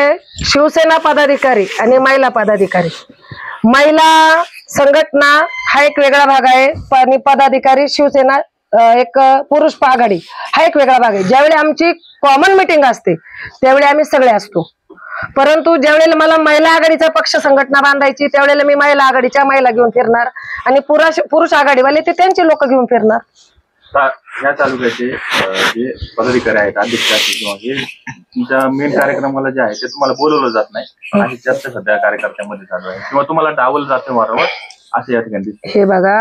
आहे शिवसेना पदाधिकारी आणि महिला पदाधिकारी. महिला संघटना हा एक वेगळा भाग आहे आणि पदाधिकारी शिवसेना एक पुरुष आघाडी हा एक वेगळा भाग आहे. ज्यावेळी आमची कॉमन मिटिंग असते त्यावेळी आम्ही सगळे असतो, परंतु ज्यावेळेला मला महिला आघाडीचा पक्ष संघटना बांधायची त्यावेळेला मी महिला आघाडीच्या महिला घेऊन फिरणार आणि पुरुष आघाडीवाले ते त्यांचे लोक घेऊन फिरणार. या तालुक्याचे जे पदाधिकारी आहेत, अध्यक्ष आहेत किंवा हे तुमच्या मेन कार्यक्रमाला जे आहे ते तुम्हाला बोलवलं जात नाही आणि जास्त सध्या कार्यकर्त्यांमध्ये चालू आहे किंवा तुम्हाला डावलं जाते वारंवार असं या ठिकाणी दिसतं. हे बघा,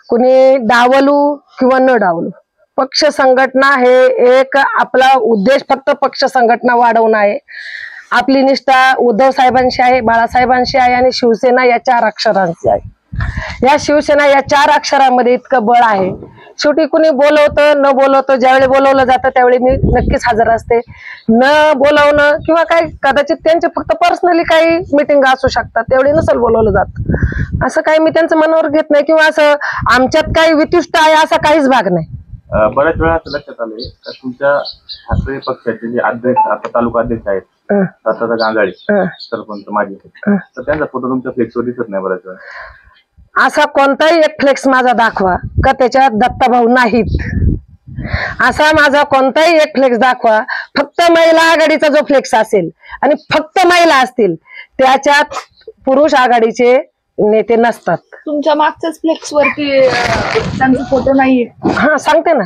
कुणी डावलू किंवा न डावलू, पक्ष संघटना हे एक आपला उद्देश फक्त पक्ष संघटना वाढवणं आहे. आपली निष्ठा उद्धव साहेबांशी आहे, बाळासाहेबांशी आहे आणि शिवसेना या 4 अक्षरांची आहे. या शिवसेना या 4 अक्षरांमध्ये इतकं बळ आहे. शेवटी कुणी बोलवतं न बोलवतं, ज्यावेळी बोलवलं जातं त्यावेळी मी नक्कीच हजर असते. न बोलावणं किंवा काय कदाचित त्यांचे फक्त पर्सनली काही मिटिंग असू शकतात त्यावेळी नसेल बोलवलं जात. असं काही मी त्यांचं मनावर घेत नाही किंवा असं आमच्यात काही वितुष्ट आहे असा काहीच भाग नाही. बऱ्याच वेळा असं लक्षात आलंय का तुमच्या ठाकरे पक्षाचे जे अध्यक्ष आता तालुका अध्यक्ष आहेत दत्तादा गांगाळे सरपंच माजी, तर त्यांचा फोटो तुमच्या फ्लेक्सवर दिसत नाही बऱ्याच वेळा. असा कोणताही एक फ्लेक्स माझा दाखवा का त्याच्यात दत्ताभाऊ नाहीत. असा माझा कोणताही एक फ्लेक्स दाखवा, फक्त महिला आघाडीचा जो फ्लेक्स असेल आणि फक्त महिला असतील त्याच्यात पुरुष आघाडीचे नेते नसतात. तुमच्या मागच्याच फ्लेक्स वरती त्यांचा फोटो नाहीये. हा सांगते ना,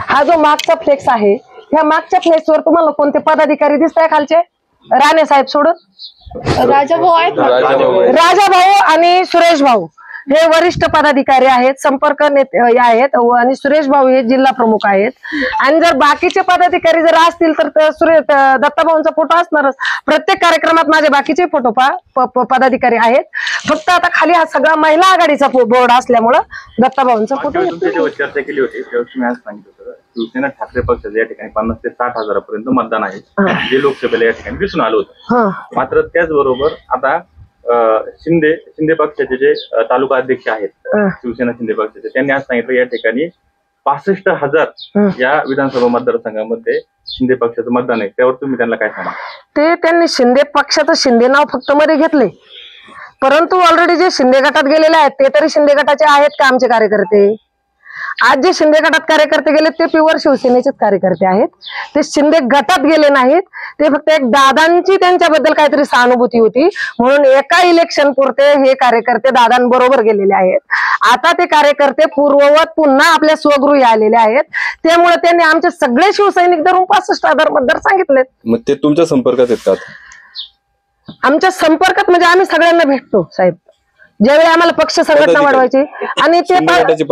हा जो मागचा फ्लेक्स आहे ह्या मागच्या फ्लेक्सवर तुम्हाला कोणते पदाधिकारी दिसताय खालचे? राणे साहेब सोडून राजाभाऊ आहेत, राजाभाऊ आणि सुरेश भाऊ हे वरिष्ठ पदाधिकारी आहेत, संपर्क नेते आहेत आणि सुरेश भाऊ हे जिल्हा प्रमुख आहेत. आणि जर बाकीचे पदाधिकारी जर असतील तर दत्ताभाऊंचा फोटो असणारच. प्रत्येक कार्यक्रमात माझे बाकीचे फोटो पदाधिकारी आहेत. फक्त आता खाली हा सगळा महिला आघाडीचा बोर्ड असल्यामुळं दत्ताभाऊंचा फोटो. चर्चा केली होती तेव्हा तुम्ही आज सांगितलं होतं शिवसेना ठाकरे पक्षाचं या ठिकाणी 50 ते 60 हजारापर्यंत मतदान आहे, जे लोकसभेला या ठिकाणी दिसून आलं होतं. मात्र त्याचबरोबर आता शिंदे पक्षाचे जे तालुका अध्यक्ष आहेत शिवसेना शिंदे पक्षाचे, त्यांनी आज सांगितलं या ठिकाणी 65,000 या विधानसभा मतदारसंघामध्ये शिंदे पक्षाचं मतदान आहे. त्यावर तुम्ही त्यांना काय सांगा? ते त्यांनी शिंदे पक्षाचं शिंदे नाव फक्त मध्ये घेतले, परंतु ऑलरेडी जे शिंदे गटात गेलेले आहेत ते तरी शिंदे गटाचे आहेत का आमचे कार्यकर्ते? आज जे शिंदे गटात कार्यकर्ते गेले ते प्युअर शिवसेनेचेच कार्यकर्ते आहेत. ते शिंदे गटात गेले नाहीत, ते फक्त एक दादांची त्यांच्याबद्दल काहीतरी सहानुभूती होती म्हणून एका इलेक्शन पुरते हे कार्यकर्ते दादांबरोबर गेलेले आहेत. आता ते कार्यकर्ते पूर्ववत पुन्हा आपल्या स्वगृही आलेले आहेत. त्यामुळे त्यांनी आमचे सगळे शिवसैनिक धरून 65,000 मतदार सांगितलेत. मग ते तुमच्या संपर्कात आहेत का? आमच्या संपर्कात म्हणजे आम्ही सगळ्यांना भेटतो साहेब, ज्यावेळी आम्हाला पक्ष संघटना वाढवायची. आणि ते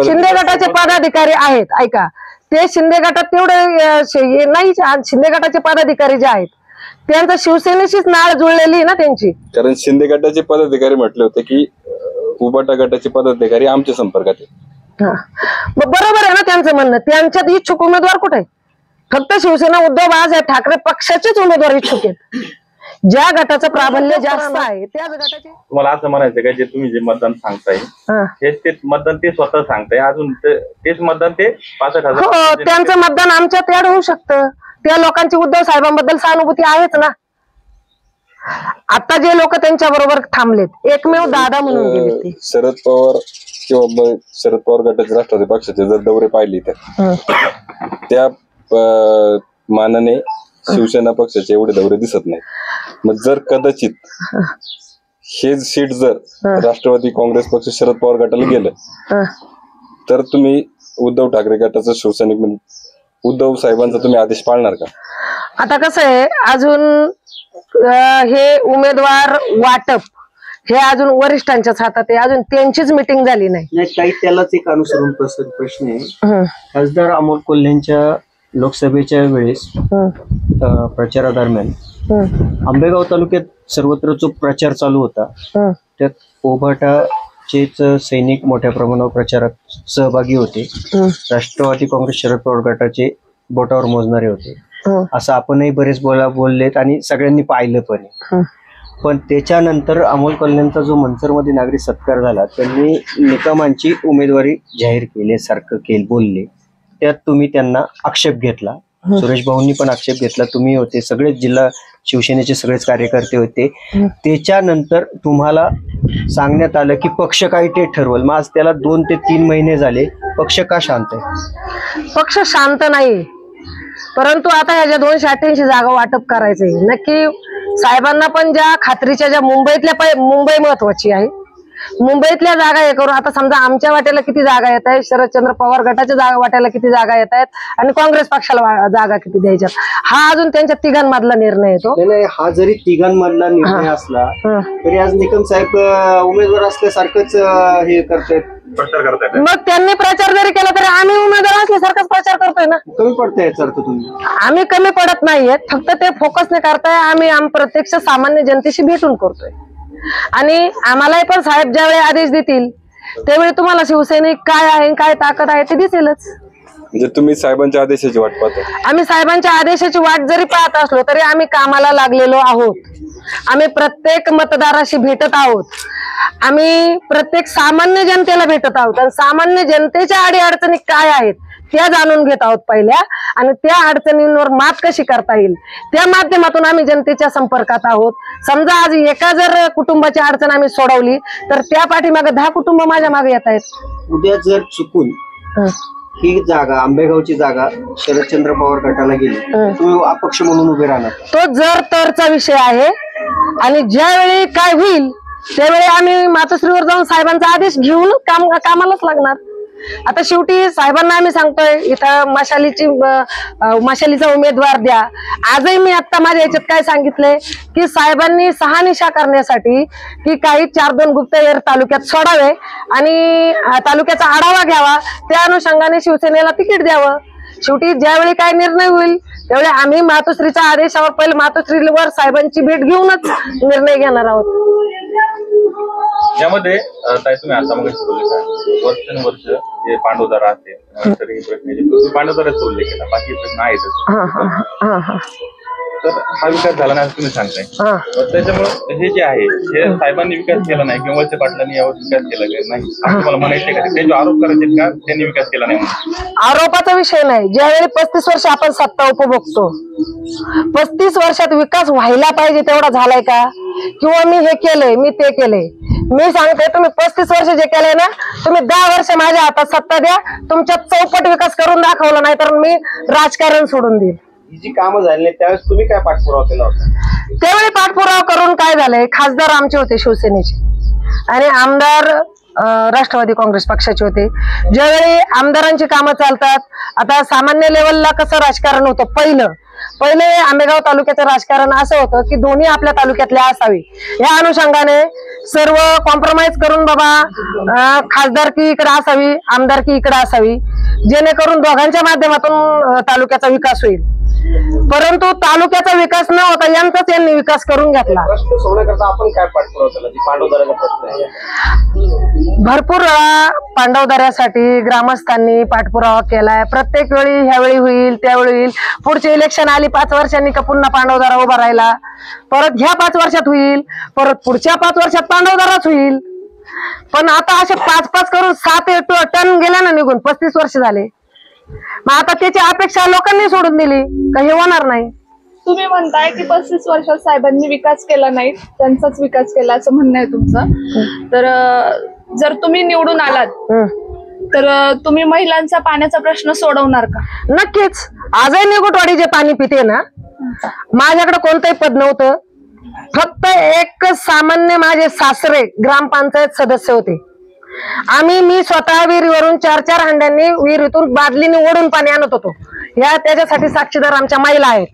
शिंदे गटाचे पदाधिकारी आहेत, ऐका, ते शिंदे गटात तेवढे नाही. शिंदे गटाचे पदाधिकारी जे आहेत त्यांचा शिवसेनेशीच नाळ जुळलेली ना त्यांची. कारण शिंदे गटाचे पदाधिकारी म्हटले होते की उबाटा गटाचे पदाधिकारी आमच्या संपर्कात आहेत. बरोबर आहे ना त्यांचं म्हणणं. त्यांच्यात इच्छुक उमेदवार कुठे? फक्त शिवसेना उद्धव बाळासाहेब ठाकरे पक्षाचेच उमेदवार इच्छुक आहेत. ज्या गटाचं प्राबल्य जास्त आहे त्याच गटाचे. तुम्हाला असं म्हणायचं का जे तुम्ही जे मतदान सांगताय तेच मतदान ते स्वतः सांगताय, अजून तेच मतदान ते 65,000? हो, त्यांचं मतदान आमच्यात ऍड होऊ शकतं. त्या लोकांची उद्धव साहेबांबद्दल सहानुभूती आहेच ना. आता जे लोक त्यांच्या बरोबर थांबलेत एकमेव दादा म्हणून गेले ते शरद पवार किंवा शरद पवार गटाचे राष्ट्रवादी पक्षाचे जर दौरे पाहिले तर त्या मानाने शिवसेना पक्षाचे एवढे दौरे दिसत नाही. मग जर कदाचित हे सीट जर राष्ट्रवादी काँग्रेस पक्ष शरद पवार गटाला गेलं तर तुम्ही उद्धव ठाकरे गटाचा शिवसैनिक म्हणून उद्धव साहेबांचा तुम्ही आदेश पाळणार का? आता कसं आहे, अजून हे उमेदवार वाटप हे अजून वरिष्ठांच्याच हातात आहे. अजून त्यांचीच मिटिंग झाली नाही. काही त्यालाच एक अनुसरून प्रश्न आहे. खासदार अमोल कोल्हेंच्या लोकसभेच्या वेळेस प्रचारादरम्यान आंबेगाव तालुक्यात सर्वत्र जो प्रचार चालू होता त्यात ओभाटाचेच सैनिक मोठ्या प्रमाणावर प्रचारात सहभागी होते. राष्ट्रवादी काँग्रेस शरद पवार गटाचे बोटावर मोजणारे होते असं आपणही बरेच बोललेत आणि सगळ्यांनी पाहिलं पण त्याच्यानंतर अमोल कोल्हेंचा जो मनसरमध्ये नागरिक सत्कार झाला त्यांनी निकमांची उमेदवारी जाहीर केल्यासारखं बोलले. त्यात तुम्ही त्यांना आक्षेप घेतला सुरेश भाऊंनी पण आक्षेप घेतला, तुम्ही होते, सगळेच जिल्हा शिवसेनेचे सगळेच कार्यकर्ते होते. त्याच्यानंतर तुम्हाला सांगण्यात आलं की पक्ष काही ते ठरवल. मग आज त्याला 2 ते 3 महिने झाले, पक्ष का शांत आहे? पक्ष शांत नाही, परंतु आता ह्याच्या 288 जागा वाटप करायचंय. नक्की साहेबांना पण ज्या खात्रीच्या, ज्या मुंबई महत्वाची आहे, मुंबईतल्या जागा हे करू. आता समजा आमच्या वाट्याला किती जागा येत आहेत, शरदचंद्र पवार गटाच्या जागा वाट्याला किती जागा येत आहेत आणि काँग्रेस पक्षाला जागा किती द्यायच्या, हा अजून त्यांच्या तिघांमधला निर्णय येतो. नाही, हा जरी तिघांमधला निर्णय असला तरी आज निकम साहेब उमेदवार असल्यासारखंच हे करतायत, प्रचार करतायत. मग त्यांनी प्रचार जरी केला तरी आम्ही उमेदवार असल्यासारखाच प्रचार करतोय ना. कमी पडताय याचा अर्थ तुम्ही? आम्ही कमी पडत नाहीये, फक्त ते फोकस नाही करताय. आम्ही प्रत्यक्ष सामान्य जनतेशी भेटून करतोय. आणि आम्हालाही पण साहेब ज्यावेळी आदेश देतील त्यावेळी तुम्हाला शिवसैनिक काय आहे, काय ताकद आहे ते दिसेलच. म्हणजे तुम्ही साहेबांच्या आदेशाची वाट पाहता? आम्ही साहेबांच्या आदेशाची वाट जरी पाहत असलो तरी आम्ही कामाला लागलेलो आहोत. आम्ही प्रत्येक मतदाराशी भेटत आहोत. आम्ही प्रत्येक सामान्य जनतेला भेटत आहोत आणि सामान्य जनतेच्या अडीअडचणी काय आहेत त्या जाणून घेत आहोत पहिल्या, आणि त्या अडचणींवर मात कशी करता येईल त्या माध्यमातून आम्ही जनतेच्या संपर्कात आहोत. समजा आज एका जर कुटुंबाची अडचण आम्ही सोडवली तर त्या पाठीमागे 10 कुटुंब माझ्या मागे येत आहेत. उद्या जर चुकून ही जागा, आंबेगावची जागा शरदचंद्र पवार गटाला गेली, तुम्ही अपक्ष म्हणून उभे राहणार? तो जर तरचा विषय आहे आणि ज्यावेळी काय होईल त्यावेळी आम्ही मातोश्रीवर जाऊन साहेबांचा आदेश घेऊन कामालाच लागणार. आता शेवटी साहेबांना आम्ही सांगतोय इथं मशालीचा उमेदवार द्या. आजही मी आता माझ्या याच्यात काय सांगितलंय की साहेबांनी शहानिशा करण्यासाठी की काही 4-2 गुप्तहेर तालुक्यात सोडावे आणि तालुक्याचा आढावा घ्यावा, त्या अनुषंगाने शिवसेनेला तिकीट द्यावं. शेवटी ज्यावेळी काय निर्णय होईल त्यावेळी आम्ही मातोश्रीच्या आदेशावर पहिले मातोश्रीवर साहेबांची भेट घेऊनच निर्णय घेणार आहोत. यामध्ये ताई तुम्ही आता मग वर्षानुवर्ष जे पांडवदारा असेल तर हे प्रश्न पांडवदाराचा उल्लेख केला, बाकी प्रश्न आहेतच. तर हा विकास झाला नाही तुम्ही सांगताय, त्याच्यामुळे हे जे आहे हे साहेबांनी विकास केला नाही किंवा वळसे पाटलांनी यावर विकास केला नाही असं मला म्हणायचंय का? त्यांचे आरोप करायचे का त्यांनी विकास केला नाही? आरोपाचा विषय नाही. ज्यावेळी 35 वर्ष आपण सत्ता उपभोगतो, 35 वर्षात विकास व्हायला पाहिजे तेवढा झालाय का? किंवा मी हे केलंय, मी ते केलंय? मी सांगते तुम्ही 35 वर्ष जे केलंय ना, तुम्ही 10 वर्ष माझ्या हातात सत्ता द्या, तुमच्या चौपट विकास करून दाखवला नाही तर मी राजकारण सोडून देईल. ही जी कामं झाली त्यावेळेस तुम्ही काय पाठपुरावा केला होता? त्यावेळी पाठपुरावा करून काय झालंय, खासदार आमचे होते शिवसेनेचे आणि आमदार राष्ट्रवादी काँग्रेस पक्षाचे होते. ज्यावेळी आमदारांची कामं चालतात, आता सामान्य लेवलला कसं राजकारण होतं, पहिले आंबेगाव तालुक्याचं राजकारण असं होतं की दोन्ही आपल्या तालुक्यातले असावी, या अनुषंगाने सर्व कॉम्प्रोमाइज करून बाबा खासदारकी इकडे असावी, आमदारकी इकडे असावी, जेणेकरून दोघांच्या माध्यमातून तालुक्याचा विकास होईल. परंतु तालुक्याचा विकास न होता यांचाच यांनी विकास करून घेतला. प्रश्न सोडण्याकरता आपण काय पाठपुरावा केला? पांडवदाराचा प्रश्न आहे, भरपूर पांडवदाऱ्यासाठी ग्रामस्थांनी पाठपुरावा केलाय. प्रत्येक वेळी ह्यावेळी होईल त्यावेळी होईल, पुढची इलेक्शन आली 5 वर्षांनी का पुन्हा पांडवदारा उभा राहिला, परत ह्या 5 वर्षात होईल, परत पुढच्या 5 वर्षात पांडवदाराच होईल. पण आता असे 5-5 करून 7 टन गेला ना निघून, 35 वर्ष झाले. मग आता त्याची अपेक्षा लोकांनी सोडून दिली का हे होणार नाही. तुम्ही म्हणताय की 35 वर्षात साहेबांनी विकास केला नाही, त्यांचाच विकास केला असं म्हणणं आहे तुमचं. तर जर तुम्ही निवडून आलात तर तुम्ही महिलांचा पाण्याचा प्रश्न सोडवणार का? नक्कीच. आजही निगुटवाडी जे पाणी पिते ना, माझ्याकडे कोणतंही पद नव्हतं, फक्त एक सामान्य माझे सासरे ग्रामपंचायत सदस्य होते. मी स्वतः विहिरीवरून 4-4 हंड्यांनी विहिरीतून बादलीने ओढून पाणी आणत होतो. त्याच्यासाठी साक्षीदार आमच्या महिला आहेत.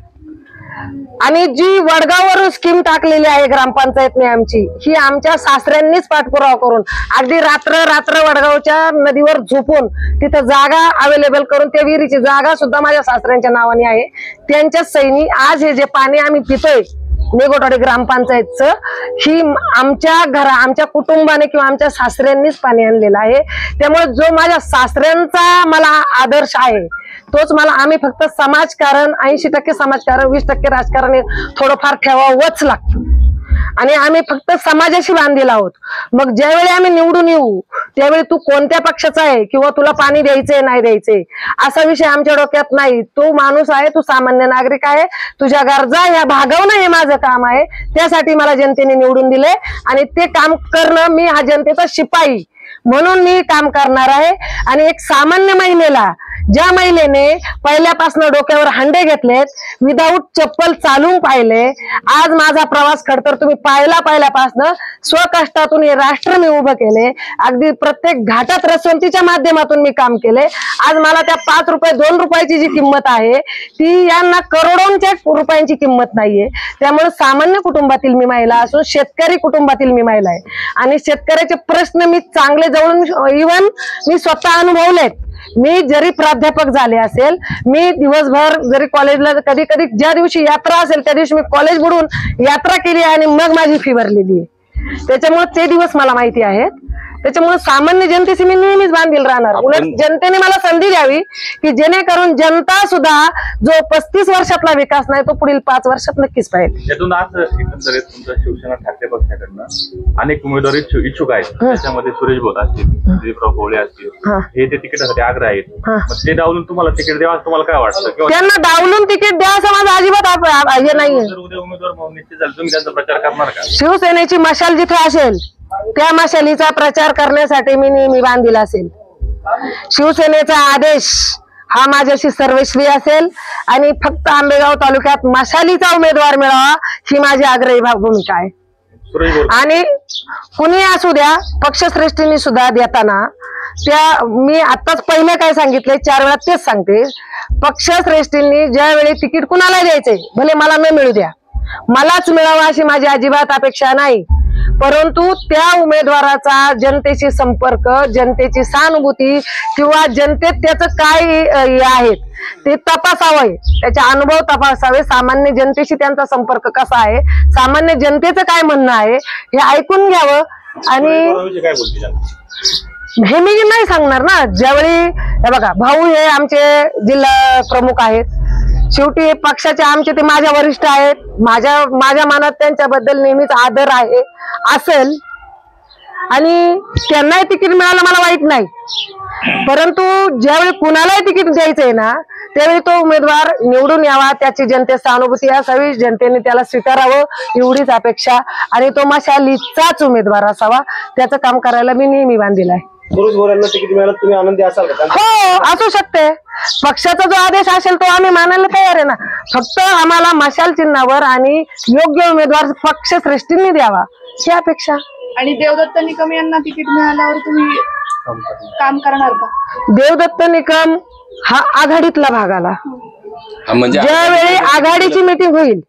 आणि जी वडगाववरून स्कीम टाकलेली आहे ग्रामपंचायतने आमची, ही आमच्या सासऱ्यांनीच पाठपुरावा करून अगदी रात्र वडगावच्या नदीवर झोपून तिथं जागा अवेलेबल करून, त्या विहिरीची जागा सुद्धा माझ्या सासऱ्यांच्या नावाने आहे. त्यांच्या सैनी आज हे जे पाणी आम्ही पितोय निगोटवाडी ग्रामपंचायतचं, ही आमच्या कुटुंबाने किंवा आमच्या सासऱ्यांनीच पाणी आणलेलं आहे. त्यामुळे जो माझ्या सासऱ्यांचा मला आदर्श आहे तोच मला, आम्ही फक्त समाजकारण 80% समाजकारण 20% राजकारण थोडंफार ठेवावंच लागतं आणि आम्ही फक्त समाजाशी बांधील आहोत. मग ज्यावेळी आम्ही निवडून येऊ त्यावेळी तू कोणत्या पक्षाचा आहे किंवा तुला पाणी द्यायचंय नाही द्यायचंय असा विषय आमच्या डोक्यात नाही. तू माणूस आहे, तू सामान्य नागरिक आहे, तुझ्या गरजा ह्या भागवणं हे माझं काम आहे. त्यासाठी मला जनतेने निवडून दिले आणि ते काम करणं, मी हा जनतेचा शिपाई म्हणून मी काम करणार आहे. आणि एक सामान्य महिलेला, ज्या महिलेने पहिल्यापासून डोक्यावर हंडे घेतलेत, विदाऊट चप्पल चालून पाहिले, आज माझा प्रवास खडतर तुम्ही पहिल्यापासून स्वकष्टातून हे राष्ट्र मी उभं केले. अगदी प्रत्येक घाटात रसवंतीच्या माध्यमातून मी काम केले. आज मला त्या 5 रुपये 2 रुपयाची जी किंमत आहे ती यांना करोडोंच्या रुपयांची किंमत नाहीये. त्यामुळे सामान्य कुटुंबातील मी महिला असून शेतकरी कुटुंबातील मी महिला आहे आणि शेतकऱ्याचे प्रश्न मी चांगले जवळून इव्हन मी स्वतः अनुभवलेत. मी जरी प्राध्यापक झाले असेल, मी दिवसभर जरी कॉलेजला कधी कधी ज्या दिवशी यात्रा असेल त्या दिवशी मी कॉलेज बुडून यात्रा केली आणि मग माझी फी भरलेली आहे. त्याच्यामुळे ते दिवस मला माहिती आहेत. त्याच्यामुळे सामान्य जनतेशी मी नेहमीच बांधील राहणार. उलट जनतेने मला संधी द्यावी की जेणेकरून जनता सुद्धा जो 35 वर्षातला विकास नाही तो पुढील 5 वर्षात नक्कीच पाहिजे. यातून आज एकंदरीत तुमच्या शिवसेना ठाकरे पक्षाकडनं अनेक उमेदवार इच्छुक आहेत. त्याच्यामध्ये सुरेश भोत असतील, दिलीपराव कोवळे असतील, हे ते तिकिटासाठी आग्रह आहेत. मग ते डावलून तुम्हाला तिकीट द्यावं असं तुम्हाला काय वाटतं? किंवा त्यांना डावलून तिकीट द्या असं माझं अजिबात हे नाहीये. जर उद्या उमेदवार म्हणून निश्चित झाले, तुम्ही त्यांचा प्रचार करणार का? शिवसेनेची मशाल जिथे असेल त्या मशालीचा प्रचार करण्यासाठी मी नेहमी बांधील असेल. शिवसेनेचा आदेश हा माझ्याशी सर्वस्वी असेल आणि फक्त आंबेगाव तालुक्यात मशालीचा उमेदवार मिळावा ही माझी आग्रही भूमिका आहे. आणि कुणी असू द्या, पक्षश्रेष्ठींनी सुद्धा देताना त्या मी आताच पहिले काय सांगितले, 4 वेळा तेच सांगते. पक्षश्रेष्ठींनी ज्यावेळी तिकीट कुणाला द्यायचंय, भले मला न मिळू द्या, मलाच मिळावा अशी माझी अजिबात अपेक्षा नाही. परंतु त्या उमेदवाराचा जनतेशी संपर्क, जनतेची सहानुभूती किंवा जनतेत त्याचं काय आहे ते तपासावं, त्याचे अनुभव तपासावे, सामान्य जनतेशी त्यांचा संपर्क कसा आहे, सामान्य जनतेचं काय म्हणणं आहे हे ऐकून घ्यावं. आणि हे मी नाही सांगणार ना. ज्यावेळी हे बघा, भाऊ हे आमचे जिल्हा प्रमुख आहेत, शेवटी पक्षाचे आमचे ते माझ्या वरिष्ठ आहेत. माझ्या मनात त्यांच्याबद्दल नेहमीच आदर आहे असेल आणि त्यांनाही तिकीट मिळालं मला वाईट नाही. परंतु ज्यावेळी कुणालाही तिकीट द्यायचंय ना त्यावेळी तो उमेदवार निवडून यावा, त्याची जनतेत सहानुभूती असावी, जनतेने त्याला स्वीकारावं एवढीच अपेक्षा. आणि तो मशालीचाच उमेदवार असावा, त्याचं काम करायला मी नेहमी बांधील आहे. सुरेश भोरांना तिकीट मिळालं, तुम्ही आनंदी असाल का? हो, असू शकते. पक्षाचा जो आदेश असेल तो आम्ही मानायला तयार आहे ना. फक्त आम्हाला मशाल चिन्हावर आणि योग्य उमेदवार पक्षश्रेष्ठींनी द्यावा ही अपेक्षा. आणि देवदत्त निकम यांना तिकीट मिळाल्यावर तुम्ही काम करणार का? देवदत्त निकम हा आघाडीतला भाग आला. म्हणजे ज्यावेळी आघाडीची मीटिंग होईल,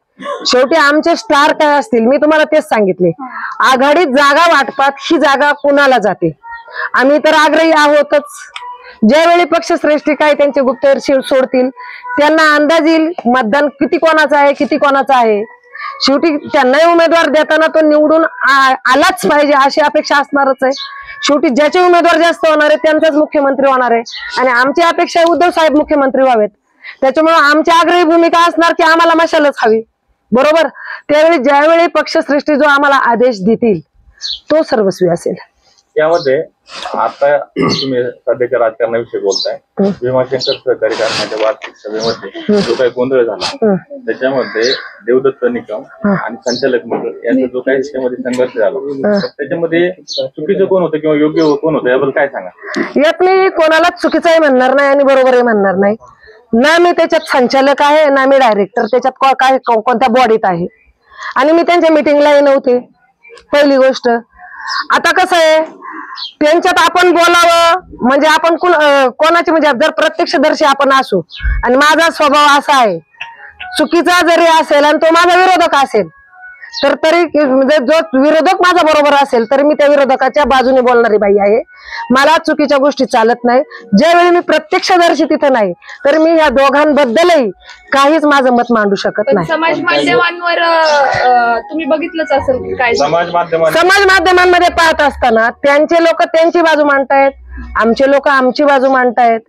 शेवटी आमचे स्टार काय असतील मी तुम्हाला तेच सांगितले. आघाडीत जागा वाटपात ही जागा कुणाला जाते, आम्ही तर आग्रही आहोतच. ज्यावेळी पक्षश्रेष्ठी काय त्यांचे गुप्तहेर सोडतील त्यांना अंदाज येईल मतदान किती कोणाचं आहे, किती कोणाचं आहे. शेवटी त्यांनाही उमेदवार देताना तो निवडून आलाच पाहिजे अशी अपेक्षा असणारच आहे. शेवटी ज्याचे उमेदवार जास्त होणार आहे त्यांचाच मुख्यमंत्री होणार आहे आणि आमची अपेक्षा आहे उद्धव साहेब मुख्यमंत्री व्हावेत. त्याच्यामुळे आमची आग्रही भूमिका असणार की आम्हाला मशालच हवी, बरोबर. त्यावेळी ज्यावेळी पक्षश्रेष्ठी जो आम्हाला आदेश देतील तो सर्वस्वी असेल. यामध्ये आता तुम्ही सध्याच्या राजकारणाविषयी बोलताय. भीमाशंकर सहकारी कारखान्याच्या वार्षिक सभेमध्ये जो काही गोंधळ झाला त्याच्यामध्ये देवदत्त निकम आणि संचालक मंडळ यांचा जो काही त्याच्यामध्ये संघर्ष झाला, त्याच्यामध्ये चुकीचं कोण होतं किंवा योग्य कोण होतं याबद्दल काय सांगा? यात मी कोणालाच चुकीचंही म्हणणार नाही आणि बरोबरही म्हणणार नाही. ना मी त्याच्यात संचालक आहे ना मी डायरेक्टर त्याच्यात काय कोणत्या बॉडीत आहे आणि मी त्यांच्या मिटिंगलाही नव्हते, पहिली गोष्ट. आता कसं आहे, त्यांच्यात आपण बोलावं म्हणजे आपण कोणाची म्हणजे जर प्रत्यक्षदर्शी आपण असू आणि माझा स्वभाव असा आहे, चुकीचा जरी असेल आणि तो माझा विरोधक असेल तर तरी म्हणजे जो विरोधक माझा बरोबर असेल तरी मी त्या विरोधकाच्या बाजूने बोलणारी बाई आहे. मला चुकीच्या गोष्टी चालत नाही. ज्यावेळी मी प्रत्यक्षदर्शी तिथं नाही तर मी या दोघांबद्दलही काहीच माझं मत मांडू शकत नाही. समाज माध्यमांवर तुम्ही बघितलंच असेल की काय समाज माध्यमांमध्ये पाहत असताना त्यांचे लोक त्यांची बाजू मांडतायत, आमचे लोक आमची बाजू मांडतायत.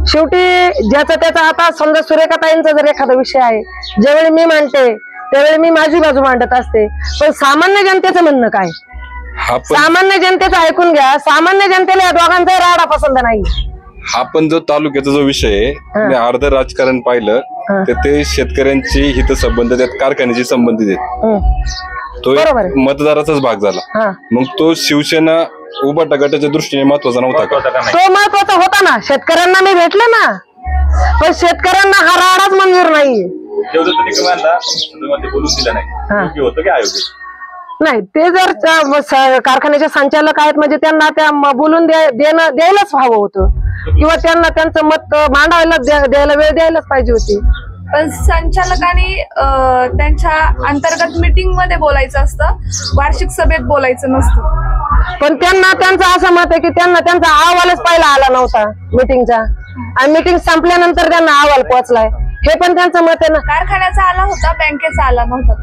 शेवटी ज्याचा त्याचा आता समजा सुरेखाताईंचा जर एखादा विषय आहे, ज्यावेळी मी मांडते त्यावेळी मी माझी बाजू मांडत असते, पण सामान्य जनतेचं म्हणणं काय सामान्य जनतेचं ऐकून घ्या. सामान्य जनतेला या दोघांचाही राडा पसंत नाही. हा पण जो तालुक्याचा जो विषय आहे, मी अर्ध राजकारण पाहिलं तर ते शेतकऱ्यांची हितसंबंध त्यात कारखान्याशी संबंधित आहेत. तो एक मतदाराचाच भाग झाला. मग तो शिवसेना उभाटा गटाच्या दृष्टीने महत्वाचा नव्हता का? तो महत्वाचा होता ना. शेतकऱ्यांना मी भेटले ना, पण शेतकऱ्यांना हा राडाच मंजूर नाही. नाही, ते जर कारखान्याचे संचालक आहेत म्हणजे त्यांना त्या बोलून द्यायलाच हवं होतं, किंवा त्यांना त्यांचं मत मांडायला द्यायला वेळ द्यायलाच पाहिजे होती. पण संचालकांनी त्यांच्या अंतर्गत मीटिंग मध्ये बोलायचं असतं, वार्षिक सभेत बोलायचं नसतं. पण त्यांना त्यांचं असं मत आहे की त्यांना त्यांचा अहवालच पाहिला आला नव्हता मीटिंगचा, आणि मीटिंग संपल्यानंतर त्यांना अहवाल पोहोचलाय, हे पण त्यांचं मत आहे ना. कारखान्याचा आला होता, बँकेचा आला नव्हता.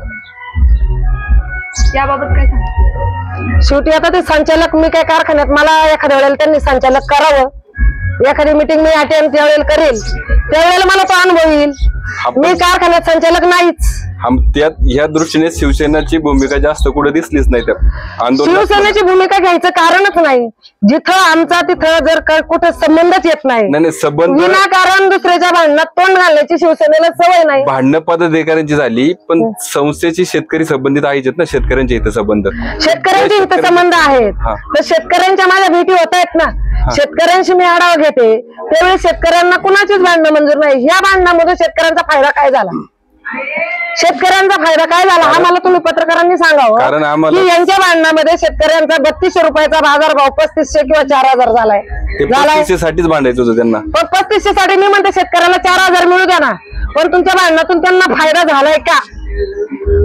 याबाबत काय सांगता? शेवटी आता ते संचालक, मी काय कारखान्यात, मला एखाद्या वेळेला त्यांनी संचालक करावं, एखादी मीटिंग मी अटेंड त्यावेळेला करेल, त्यावेळेला मला तो अनुभव येईल. मी कारखान्यात संचालक नाहीच. त्यात ह्या दृष्टीने शिवसेनेची भूमिका जास्त कुठे दिसलीच नाही. त्या शिवसेनेची भूमिका घ्यायचं कारणच नाही. जिथं आमचा तिथं जर कुठं संबंधच येत नाही, संबंध विनाकारण दुसऱ्याच्या भांडणात तोंड घालण्याची शिवसेनेला सवय नाही. भांडणं पदाधिकाऱ्यांची झाली, पण संस्थेची शेतकरी संबंधित आहेत ना, शेतकऱ्यांचे हितसंबंध, शेतकऱ्यांचे हितसंबंध आहेत. तर शेतकऱ्यांच्या माझ्या भेटी होत आहेत ना, शेतकऱ्यांशी मी आढावा घेते, त्यावेळी शेतकऱ्यांना कुणाचीच भांडणं मंजूर नाही. या भांडणामध्ये शेतकऱ्यांचा फायदा काय झाला? शेतकऱ्यांचा फायदा काय झाला हा मला तुम्ही पत्रकारांनी सांगावं, की यांच्या भांडणामध्ये शेतकऱ्यांचा 3200 रुपयाचा बाजारभाव 3500 किंवा 4000 झालाय. 3500 साठीच भांडायचं होतं त्यांना. पण 3500 साठी मी म्हणते शेतकऱ्याला 4000 मिळू द्या ना, पण तुमच्या भांडणातून त्यांना फायदा झालाय का?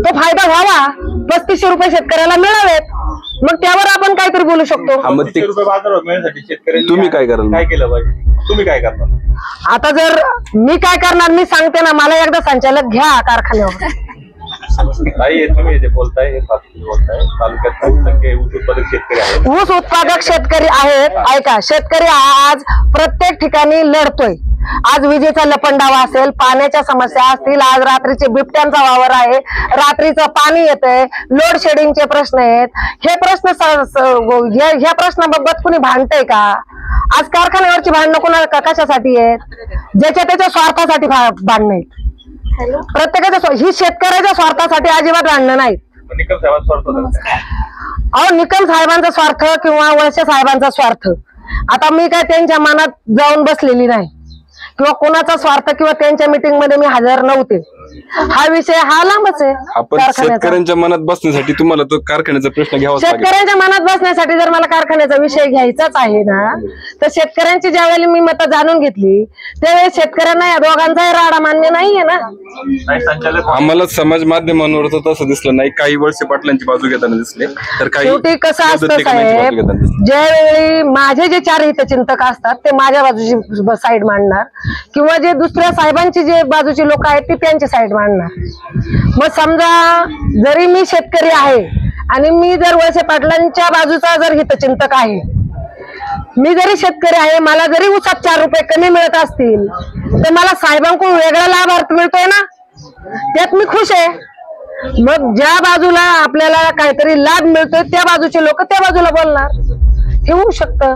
तो फायदा व्हावा, 3500 रुपये शेतकऱ्याला मिळावेत, मग त्यावर आपण काहीतरी बोलू शकतो. बाजारभाव मिळण्यासाठी शेतकऱ्यांनी तुम्ही काय कराल? काय केलं पाहिजे? तुम्ही काय करणार? आता जर मी काय करणार, मी सांगते ना, मला एकदा संचालक घ्या कारखान्यावर. तुम्ही जे बोलताय हे बोलताय, तालुक्यात ऊस उत्पादक शेतकरी आहेत. ऊस उत्पादक शेतकरी आहेत. ऐका, शेतकरी आज प्रत्येक ठिकाणी लढतोय. आज विजेचा लपंडावा असेल, पाण्याच्या समस्या असतील, आज रात्रीचे बिबट्यांचा वावर आहे, रात्रीचं पाणी येतंय, लोड शेडिंगचे प्रश्न आहेत. हे प्रश्न ह्या प्रश्नाबाबत कुणी भांडतंय का? आज कारखान्यावरची भांडणं कुणा कशासाठी आहेत? ज्याच्या त्याच्या स्वार्थासाठी भांडणं आहेत. प्रत्येकाच्या ही शेतकऱ्याच्या स्वार्थासाठी अजिबात भांडणं नाहीत. अहो, निकम साहेबांचा स्वार्थ किंवा वळसे साहेबांचा स्वार्थ, आता मी काय त्यांच्या मनात जाऊन बसलेली नाही, किंवा कोणाचा स्वार्थ किंवा त्यांच्या मीटिंग मध्ये मी हजर नव्हते. हा विषय हा लांबच आहे. आपण शेतकऱ्यांच्या मनात बसण्यासाठी तुम्हाला तो कारखान्याचा प्रश्न घ्यावा लागेल. शेतकऱ्यांच्या मनात बसण्यासाठी जर मला कारखान्याचा विषय घ्यायचाच आहे ना, तर शेतकऱ्यांची ज्यावेळेला मी मतं जाणून घेतली त्यावेळेस शेतकऱ्यांना या दोघांचाही राडा मान्य नाहीये ना. आम्हाला समाज माध्यमांवर तर तसं दिसलं नाही, काही वळसे पाटलांची बाजू घेताना दिसले, तर काही शेवटी कसं असतं साहेब, ज्यावेळी माझे जे 4 हितचिंतक असतात ते माझ्या बाजूची साईड मांडणार, किंवा जे दुसऱ्या साहेबांची जे बाजूची लोक आहेत ते त्यांची साईड मांडणार. मग समजा जरी मी शेतकरी आहे आणि मी जर वळसे पाटलांच्या बाजूचा जर हितचिंतक आहे, मी जरी शेतकरी आहे, मला जरी ऊसात 4 रुपये कमी मिळत असतील तर मला साहेबांकडून वेगळा लाभार्थ मिळतोय ना, त्यात मी खुश आहे. मग ज्या बाजूला आपल्याला काहीतरी लाभ मिळतोय त्या बाजूचे लोक त्या बाजूला बोलणार, हे होऊ शकतं.